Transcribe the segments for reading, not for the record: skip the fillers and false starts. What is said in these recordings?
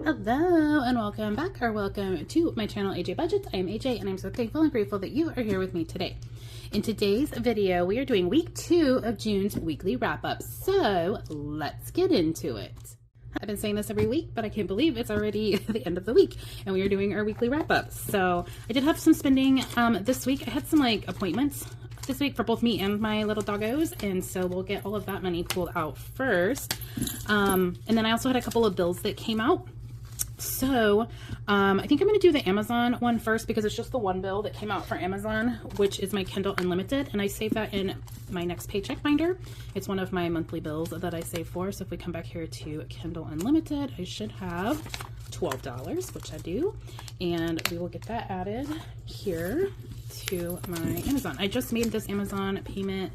Hello and welcome back, or welcome to my channel, AJ Budgets. I am AJ and I'm so thankful and grateful that you are here with me today. In today's video, we are doing week 2 of June's weekly wrap-up, so let's get into it. I've been saying this every week, but I can't believe it's already the end of the week and we are doing our weekly wrap-up. So I did have some spending this week. I had some appointments this week for both me and my little doggos, and so we'll get all of that money pulled out first. And then I also had a couple of bills that came out. So I think I'm going to do the Amazon one first because it's just the one bill that came out for Amazon, which is my Kindle Unlimited, and I saved that in my next paycheck binder. It's one of my monthly bills that I save for. So if we come back here to Kindle Unlimited, I should have $12, which I do, and we will get that added here to my Amazon. I just made this Amazon payment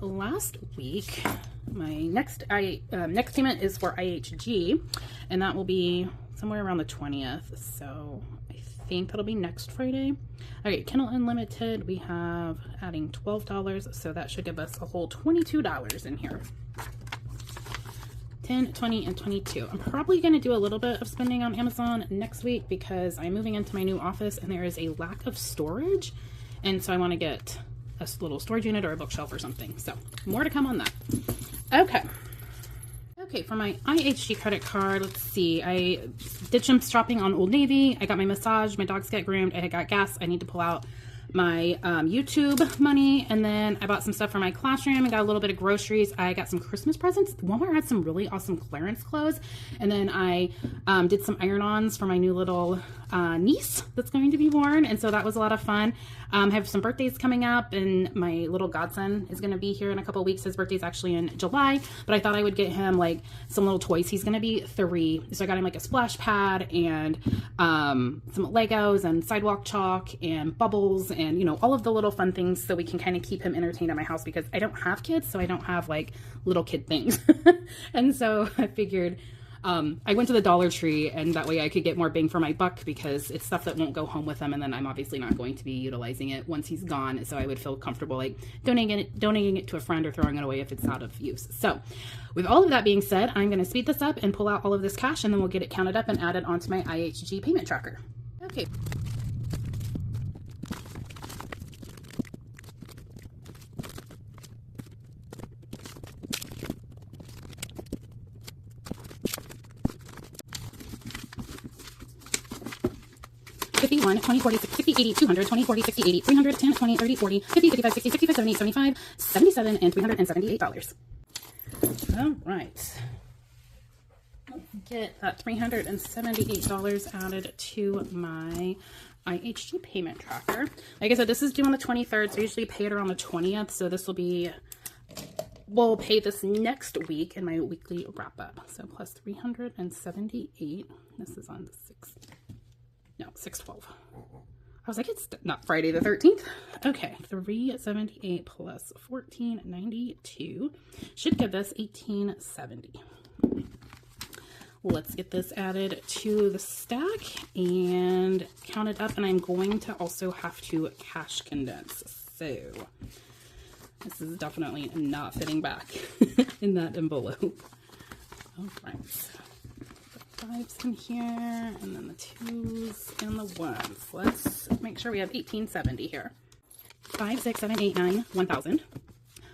last week. My next payment is for IHG, and that will be somewhere around the 20th, so I think that'll be next Friday. All right, Kindle Unlimited, we have adding $12, so that should give us a whole $22 in here. 10, 20, and 22. I'm probably going to do a little bit of spending on Amazon next week because I'm moving into my new office and there is a lack of storage, and so I want to get a little storage unit or a bookshelf or something. So more to come on that. Okay, for my IHG credit card, let's see. I did some shopping on Old Navy. I got my massage, my dogs get groomed, I got gas. I need to pull out my YouTube money, and then I bought some stuff for my classroom and got a little bit of groceries. I got some Christmas presents. Walmart had some really awesome clearance clothes, and then I did some iron-ons for my new little niece that's going to be born, and so that was a lot of fun. I have some birthdays coming up, and my little godson is going to be here in a couple of weeks. His birthday's actually in July, but I thought I would get him some little toys. He's going to be 3, so I got him a splash pad and some Legos and sidewalk chalk and bubbles and all of the little fun things so we can kind of keep him entertained at my house because I don't have kids, so I don't have little kid things. And so I figured I went to the Dollar Tree, and that way I could get more bang for my buck because it's stuff that won't go home with him, and then I'm obviously not going to be utilizing it once he's gone, so I would feel comfortable donating it to a friend or throwing it away if it's out of use. So with all of that being said, I'm going to speed this up and pull out all of this cash, and then we'll get it counted up and added onto my IHG payment tracker. Okay. $51, $20, $40, $60, $80, $200, $20, $40, $60, $80, $300, $10, $20, $30, $40, $50, $55, $60, $65, $70, $75, $77, and $378. All right. Let's get that $378 added to my IHG payment tracker. Like I said, this is due on the 23rd, so I usually pay it around the 20th, so this will be, we'll pay this next week in my weekly wrap-up. So plus 378, this is on the 6th. No, 6/12. I was like, it's not Friday the 13th. Okay, 378 plus 1492 should give us 1870. Let's get this added to the stack and count it up, and I'm going to also have to cash condense. So this is definitely not fitting back in that envelope. All right. 5s in here, and then the 2s and the 1s. Let's make sure we have 1870 here. 5, 6, 7, 8, 9, 1000.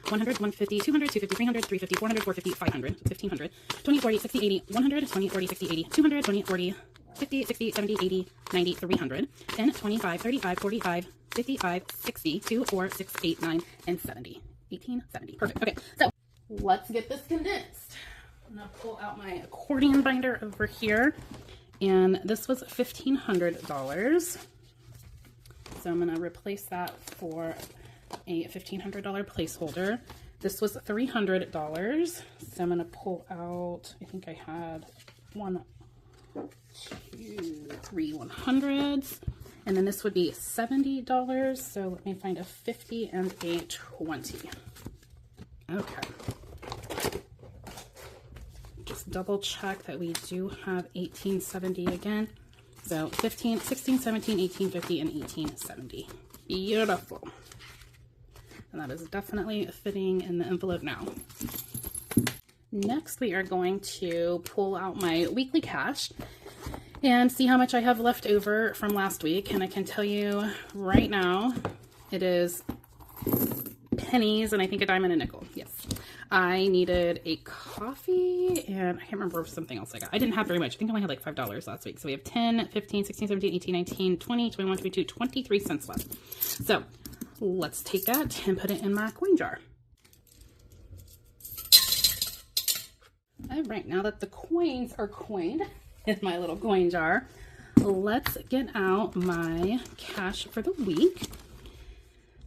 100, 150, 200, 250, 300, 350, 400, 450, 500, 1500, 20, 40, 60, 80, 100, 20, 40, 60, 80, 200, 20, 40, 50, 60, 70, 80, 90, 300, 10, 25, 35, 45, 55, 60, 2, 4, 6, 8, 9, and 70. 1870. Perfect. Okay, so let's get this condensed. I'm going to pull out my accordion binder over here, and this was $1,500. So I'm going to replace that for a $1,500 placeholder. This was $300. So I'm going to pull out, I think I had 1, 2, 3 100s. And then this would be $70. So let me find a 50 and a 20. Okay. Just double check that we do have 1870 again. So 15, 16, 17, 18, 50, and 1870. Beautiful. And that is definitely fitting in the envelope now. Next, we are going to pull out my weekly cash and see how much I have left over from last week. And I can tell you right now, it is pennies and I think a dime and a nickel. Yes. I needed a coffee and I can't remember something else I got. I didn't have very much. I think I only had like $5 last week. So we have 10, 15, 16, 17, 18, 19, 20, 21, 22, 23 cents left. So let's take that and put it in my coin jar. All right, now that the coins are coined in my little coin jar, let's get out my cash for the week.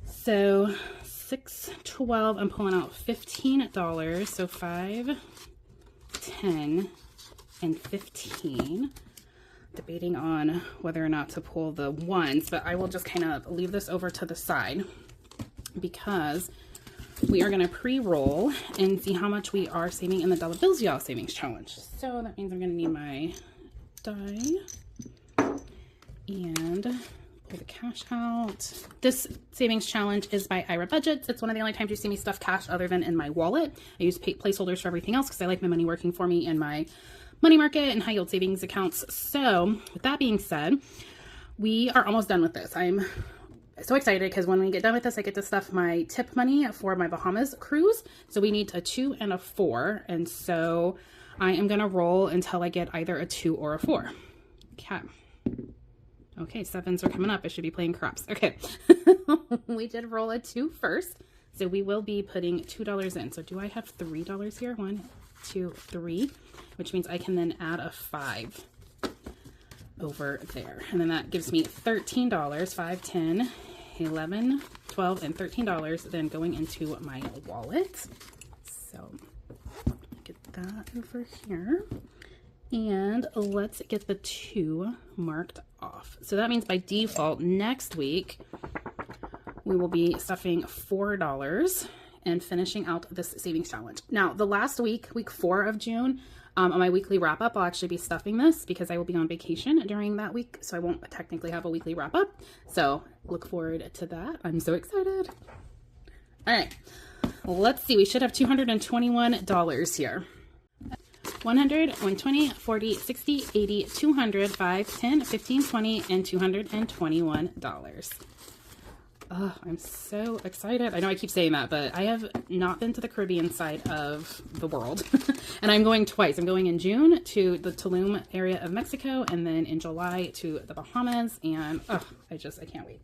So 6, 12, I'm pulling out $15. So 5, 10, and 15. Debating on whether or not to pull the ones, but I will just kind of leave this over to the side because we are going to pre-roll and see how much we are saving in the Dollar Bills Y'all Savings Challenge. So that means I'm going to need my die and pull the cash out. This savings challenge is by Ira Budgets. It's one of the only times you see me stuff cash other than in my wallet. I use placeholders for everything else because I like my money working for me in my money market and high yield savings accounts. So with that being said, we are almost done with this. I'm so excited because when we get done with this, I get to stuff my tip money for my Bahamas cruise. So we need a 2 and a 4. And so I am going to roll until I get either a 2 or a 4. Okay. Okay, 7s are coming up. I should be playing craps. Okay. We did roll a 2 first. So we will be putting $2 in. So do I have $3 here? 1, 2, 3, which means I can then add a 5 over there. And then that gives me $13, 5, 10, 11, 12, and $13 then going into my wallet. So get that over here. And let's get the 2 marked off. So that means by default, next week, we will be stuffing $4 and finishing out this savings challenge. Now, the last week, week 4 of June, on my weekly wrap up, I'll actually be stuffing this because I will be on vacation during that week. So I won't technically have a weekly wrap up. So look forward to that. I'm so excited. All right, let's see. We should have $221 here. 100, 120, 40, 60, 80, 200, 5, 10, 15, 20, and $221. Oh, I'm so excited. I know I keep saying that, but I have not been to the Caribbean side of the world. And I'm going twice. I'm going in June to the Tulum area of Mexico and then in July to the Bahamas. And oh, I can't wait.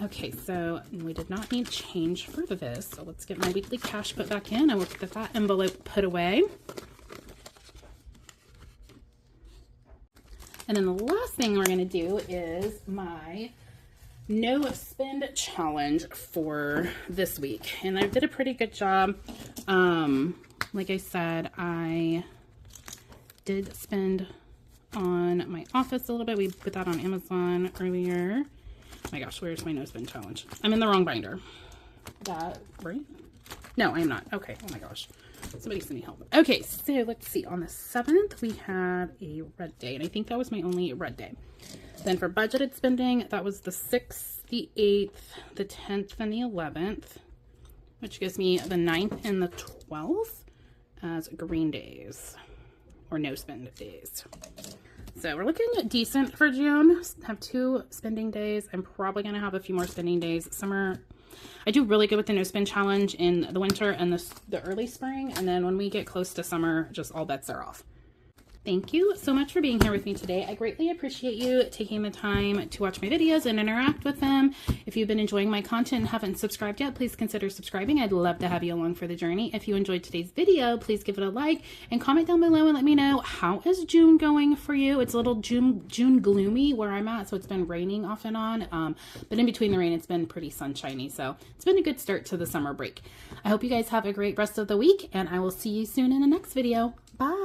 Okay, so we did not need change for this. So let's get my weekly cash put back in. I will get that envelope put away. And then the last thing we're going to do is my no spend challenge for this week. And I did a pretty good job. Like I said, I did spend on my office a little bit. We put that on Amazon earlier. Oh my gosh, where's my no spend challenge? I'm in the wrong binder. That right? No, I'm not. Okay. Oh my gosh. Somebody send me help. Okay, so let's see. On the 7th, we had a red day, and I think that was my only red day. Then for budgeted spending, that was the 6th, the 8th, the 10th, and the 11th, which gives me the 9th and the 12th as green days, or no spend days. So we're looking at decent for June. Have 2 spending days. I'm probably going to have a few more spending days. I do really good with the no spend challenge in the winter and the early spring. And then when we get close to summer, just all bets are off. Thank you so much for being here with me today. I greatly appreciate you taking the time to watch my videos and interact with them. If you've been enjoying my content and haven't subscribed yet, please consider subscribing. I'd love to have you along for the journey. If you enjoyed today's video, please give it a like and comment down below and let me know, how is June going for you? It's a little June gloomy where I'm at, so it's been raining off and on. But in between the rain, it's been pretty sunshiny. So it's been a good start to the summer break. I hope you guys have a great rest of the week, and I will see you soon in the next video. Bye.